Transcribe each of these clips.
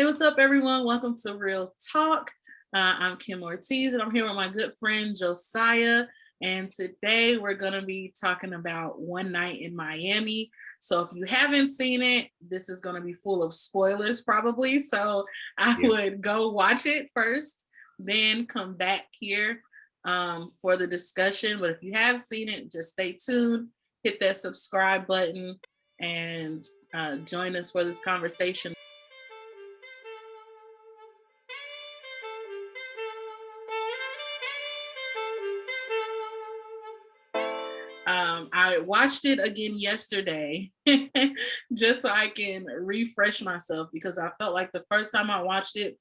Hey, what's up, everyone? Welcome to Real Talk. I'm Kim Ortiz, and I'm here with my good friend Josiah. And today we're going to be talking about One Night in Miami. So if you haven't seen it, this is going to be full of spoilers, probably. So I Yeah. would go watch it first, then come back here for the discussion. But if you have seen it, just stay tuned, hit that subscribe button, and join us for this conversation. I watched it again yesterday just so I can refresh myself because I felt like the first time I watched it,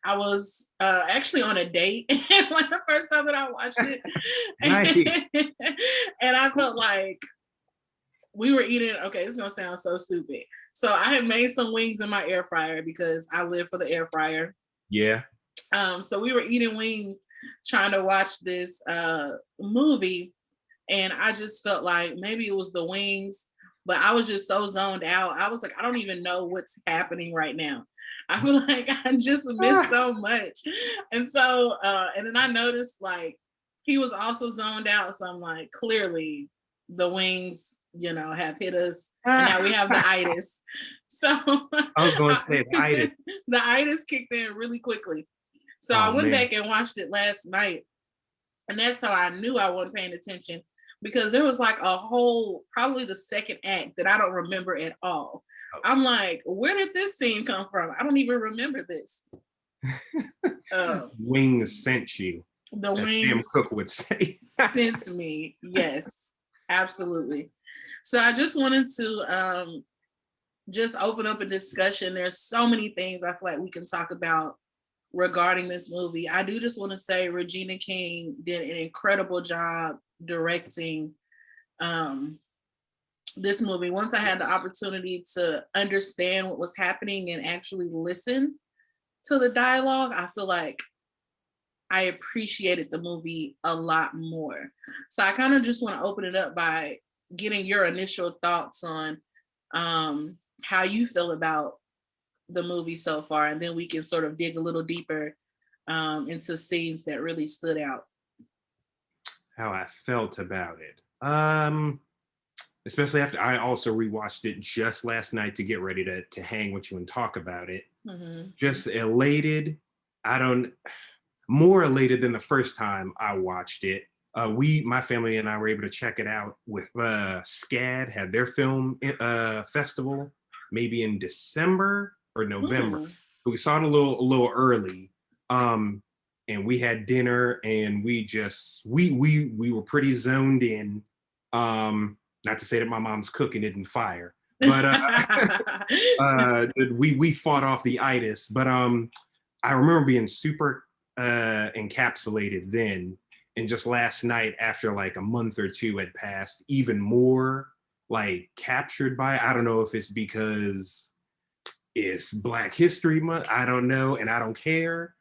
I was actually on a date like the first time that I watched it. Nice. And I felt like we were eating, okay, it's gonna sound so stupid. So I had made some wings in my air fryer because I live for the air fryer. Yeah. So we were eating wings trying to watch this movie, and I just felt like maybe it was the wings, but I was just so zoned out. I was like, I don't even know what's happening right now. I feel like I just missed Ah, so much. And so, and then I noticed like he was also zoned out. So I'm like, clearly the wings, have hit us. And now we have the ah. itis. So I was going to say the itis. the itis kicked in really quickly. So I Oh went man. back and watched it last night, and that's how I knew I wasn't paying attention because there was like a whole, probably the second act that I don't remember at all. Oh. I'm like, where did this scene come from? I don't even remember this. Wings sent you. The That Sam wings Cooke would say. sent me. Yes, absolutely. So I just wanted to just open up a discussion. There's so many things I feel like we can talk about regarding this movie. I do just want to say Regina King did an incredible job directing um, this movie. Once I had the Yes. opportunity to understand what was happening and actually listen to the dialogue, I feel like I appreciated the movie a lot more. So I kind of just want to open it up by getting your initial thoughts on how you feel about the movie so far, and then we can sort of dig a little deeper into scenes that really stood out. How I felt about it. Especially after I also rewatched it just last night to get ready to hang with you and talk about it. Mm-hmm. Just elated. I don't More elated than the first time I watched it. My family and I were able to check it out with SCAD had their film festival maybe in December or November. Mm. But we saw it a little early, and we had dinner, and we were pretty zoned in. Not to say that my mom's cooking didn't fire, but we fought off the itis. But I remember being super encapsulated then, and just last night after like a month or two had passed, even more like captured by it. I don't know if it's because it's Black History Month, I don't know, and I don't care.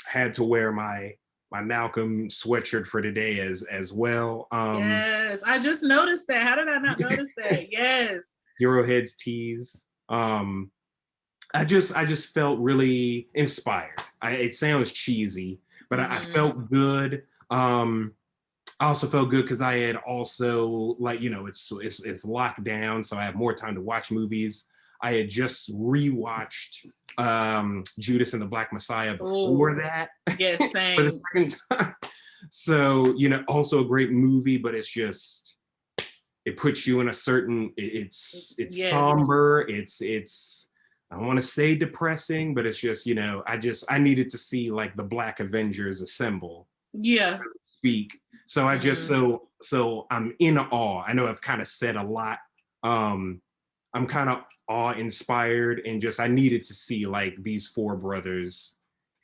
Had to wear my Malcolm sweatshirt for today as well. Yes, I just noticed that. How did I not notice that? Yes. Hero Heads tees. I just felt really inspired. It sounds cheesy, but I Mm-hmm. felt good. I also felt good because I had also, like, it's locked down, so I have more time to watch movies. I had just rewatched Judas and the Black Messiah before Oh, that yes, for the same. second time. So, also a great movie, but it puts you in a certain, it's Yes. somber, it's I don't want to say depressing, but it's just, I needed to see like the Black Avengers assemble, Yeah. so to speak. So I just Mm-hmm. so I'm in awe. I know I've kind of said a lot. I'm kind of awe inspired, and just I needed to see like these four brothers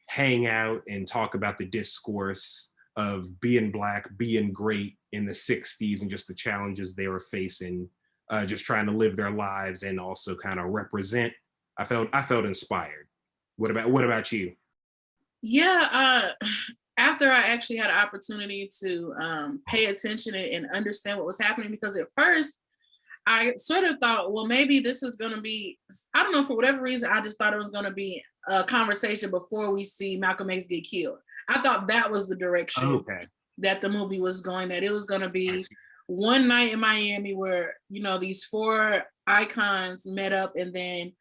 hang out and talk about the discourse of being Black, being great in the 60s, and just the challenges they were facing, just trying to live their lives and also kind of represent. I felt inspired. What about you? Yeah. After I actually had an opportunity to pay attention and understand what was happening, because at first I sort of thought, well, maybe this is going to be, I don't know, for whatever reason, I just thought it was going to be a conversation before we see Malcolm X get killed. I thought that was the direction Okay, that the movie was going, that it was going to I be see. one night in Miami where, these four icons met up and then,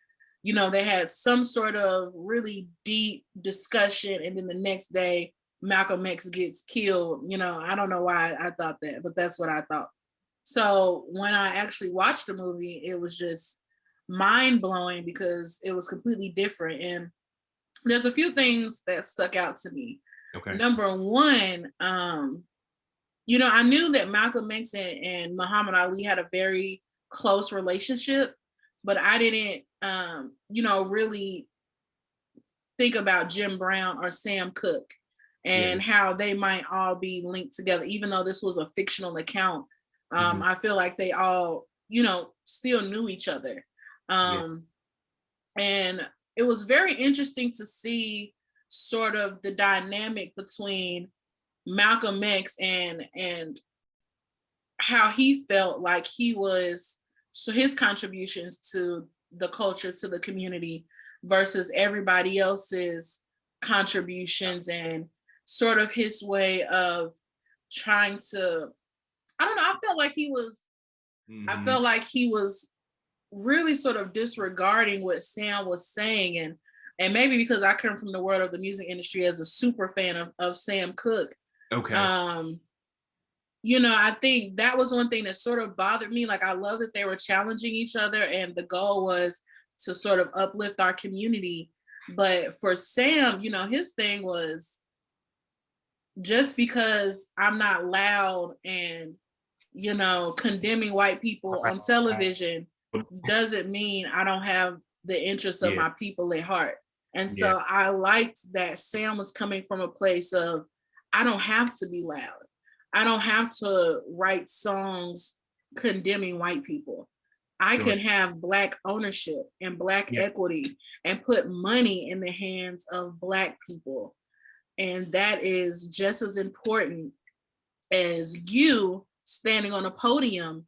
they had some sort of really deep discussion. And then the next day, Malcolm X gets killed. I don't know why I thought that, but that's what I thought. So when I actually watched the movie, it was just mind blowing because it was completely different. And there's a few things that stuck out to me. Okay. Number one, I knew that Malcolm X and Muhammad Ali had a very close relationship, but I didn't, really think about Jim Brown or Sam Cooke Yeah. and how they might all be linked together, even though this was a fictional account. Mhm. I feel like they all, still knew each other. Yeah. Um, and it was very interesting to see sort of the dynamic between Malcolm X and how he felt like he was, so his contributions to the culture, to the community versus everybody else's contributions, and sort of his way of trying to, I don't know, I Mhm. felt like he was really sort of disregarding what Sam was saying. And maybe because I come from the world of the music industry as a super fan of Sam Cooke, Okay. um, I think that was one thing that sort of bothered me. Like, I love that they were challenging each other, and the goal was to sort of uplift our community. But for Sam, his thing was, just because I'm not loud and, condemning white people on Right. television doesn't mean I don't have the interests of Yeah. my people at heart. And Yeah. so I liked that Sam was coming from a place of, I don't have to be loud. I don't have to write songs condemning white people. I Sure. can have Black ownership and Black Yeah. equity and put money in the hands of Black people. And that is just as important as you standing on a podium,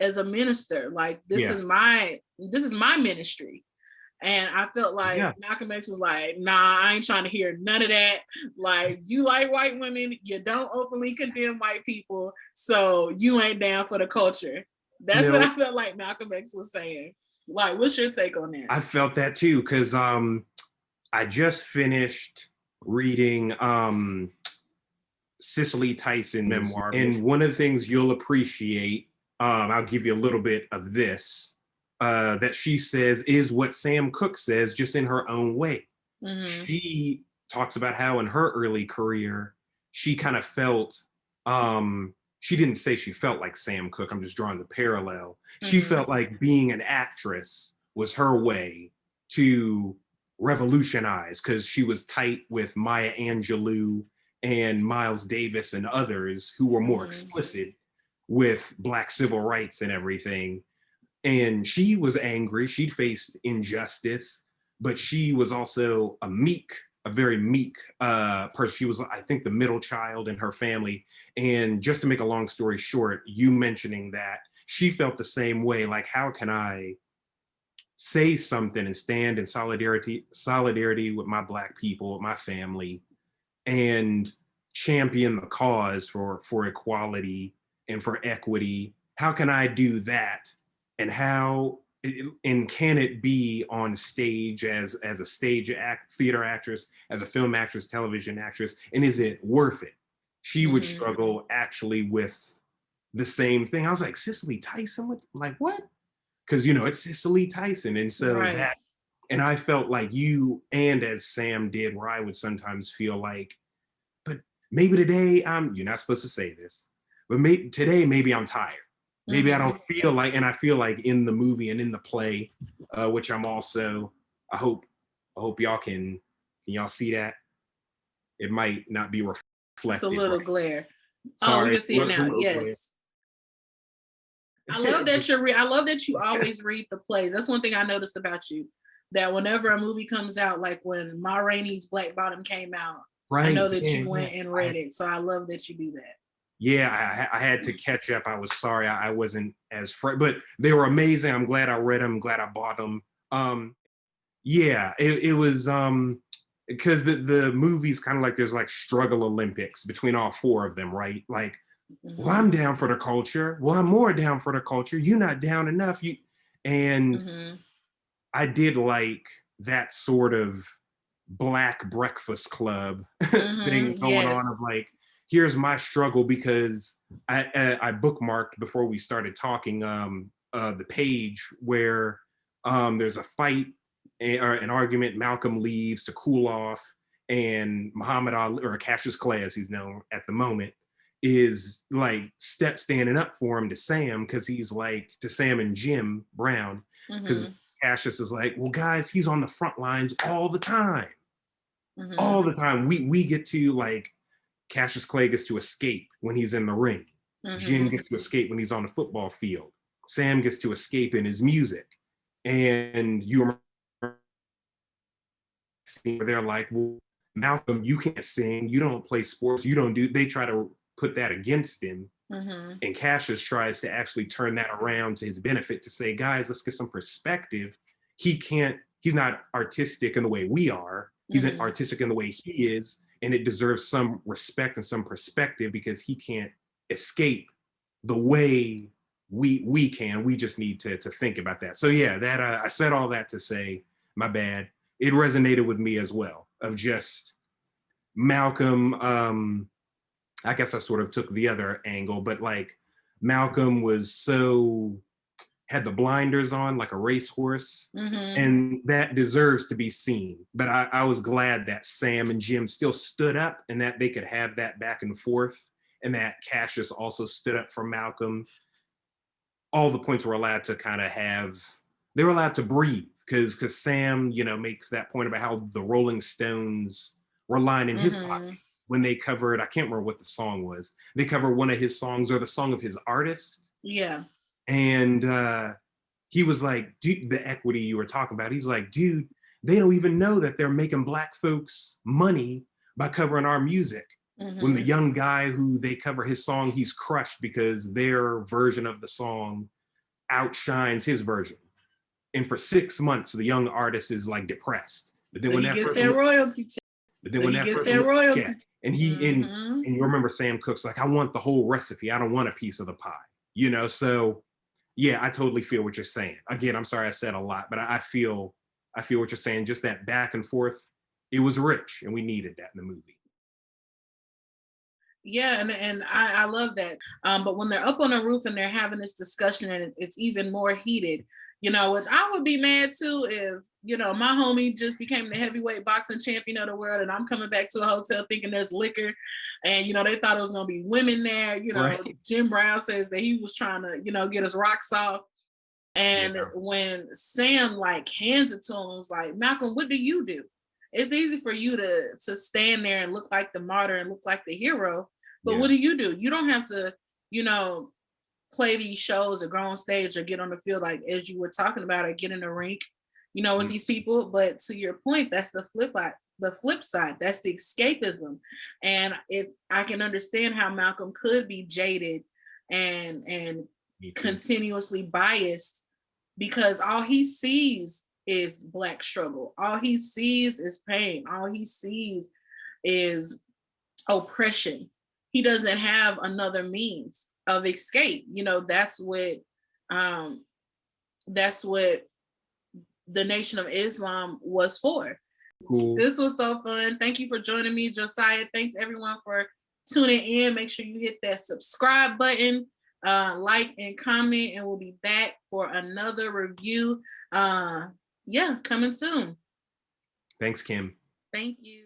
as a minister. Like, Yeah. this is my ministry. And I felt like Yeah. Malcolm X was like, nah, I ain't trying to hear none of that. Like, you like white women, you don't openly condemn white people, so you ain't down for the culture. That's what No, I felt like Malcolm X was saying. Like, what's your take on that? I felt that too because I just finished reading Cicely Tyson's memoir, and one of the things you'll appreciate, I'll give you a little bit of this, that she says is what Sam Cooke says, just in her own way. Mm-hmm. She talks about how in her early career, she kind of felt, she didn't say she felt like Sam Cooke, I'm just drawing the parallel. She Mm-hmm. felt like being an actress was her way to revolutionize because she was tight with Maya Angelou and Miles Davis and others who were more Mm-hmm. explicit with Black civil rights and everything. And she was angry. She'd faced injustice, but she was also a very meek person. She was, I think, the middle child in her family. And just to make a long story short, you mentioning that, she felt the same way. Like, how can I say something and stand in solidarity with my Black people, with my family, and champion the cause for equality and for equity? How can I do that? And can it be on stage as a theater actress, as a film actress, television actress, and is it worth it? She would Mm-hmm. struggle actually with the same thing. I was like, Cicely Tyson, like what? Because it's Cicely Tyson, and so Right. that, and I felt like you, and as Sam did, where I would sometimes feel like, but maybe today you're not supposed to say this, but maybe I'm tired. Maybe I Mm-hmm. don't feel like, and I feel like in the movie and in the play, which I'm also, I hope y'all can y'all see that? It might not be It's a reflected little right. glare. Oh, we Sorry, can see it now. Yes. I love that I love that you always read the plays. That's one thing I noticed about you. That whenever a movie comes out, like when Ma Rainey's Black Bottom came out, I right, know that yeah, you yeah. went and read it. So I love that you do that. yeah, I had to catch up. I was sorry I wasn't as fresh, but they were amazing. I'm glad I read them. I'm glad I bought them. Yeah, it was because the movie's kind of like there's like struggle Olympics between all four of them, right? Like, well, I'm down for the culture. Well, I'm more down for the culture. You're not down enough. And I did like that sort of Black Breakfast Club thing going on of like, here's my struggle, because I bookmarked before we started talking the page where there's a fight or an argument. Malcolm leaves to cool off, and Muhammad Ali, or Cassius Clay as he's known at the moment, is like standing up for him to Sam, because he's like, to Sam and Jim Brown, because Cassius is like, well, guys, he's on the front lines all the time. All the time. We get to, like, Cassius Clay gets to escape when he's in the ring. Jim gets to escape when he's on the football field. Sam gets to escape in his music. And you remember they're like, well, Malcolm, you can't sing, you don't play sports, you don't do, they try to put that against him. And Cassius tries to actually turn that around to his benefit, to say, guys, let's get some perspective. He's not artistic in the way we are. He's artistic in the way he is, and it deserves some respect and some perspective, because he can't escape the way we can. We just need to think about that. So yeah, that I said all that to say, my bad. It resonated with me as well, of just Malcolm. I guess I sort of took the other angle, but like Malcolm had the blinders on like a racehorse, and that deserves to be seen. But I was glad that Sam and Jim still stood up, and that they could have that back and forth, and that Cassius also stood up for Malcolm. All the points were allowed to kind of they were allowed to breathe, because Sam, makes that point about how the Rolling Stones were lining his pockets when they covered, I can't remember what the song was. They covered one of his songs, or the song of his artist. Yeah. And he was like, dude, the equity you were talking about, he's like, dude, they don't even know that they're making Black folks money by covering our music. When the young guy who they cover his song, he's crushed because their version of the song outshines his version. And for 6 months, the young artist is like depressed. But then so when he that gets their royalty check. But then when that person royalty check, and and you remember Sam Cooke's like, I want the whole recipe. I don't want a piece of the pie. So yeah, I totally feel what you're saying. Again, I'm sorry I said a lot, but I feel what you're saying. Just that back and forth, it was rich, and we needed that in the movie. Yeah, and I love that. But when they're up on the roof and they're having this discussion, and it's even more heated, which I would be mad too if, my homie just became the heavyweight boxing champion of the world, and I'm coming back to a hotel thinking there's liquor, and they thought it was gonna be women there. Right. Jim Brown says that he was trying to, get his rocks off. And when Sam like hands it to him, was like, Malcolm, what do you do? It's easy for you to stand there and look like the martyr and look like the hero, but what do? You don't have to, play these shows or go on stage or get on the field, like as you were talking about, or get in the rink, with these people. But to your point, that's the flip side. That's the escapism. And I can understand how Malcolm could be jaded and continuously biased, because all he sees is Black struggle. All he sees is pain. All he sees is oppression. He doesn't have another means of escape. That's what the Nation of Islam was for. Cool. This was so fun. Thank you for joining me, Josiah. Thanks everyone for tuning in. Make sure you hit that subscribe button, like and comment, and we'll be back for another review. Coming soon. Thanks, Kim. Thank you.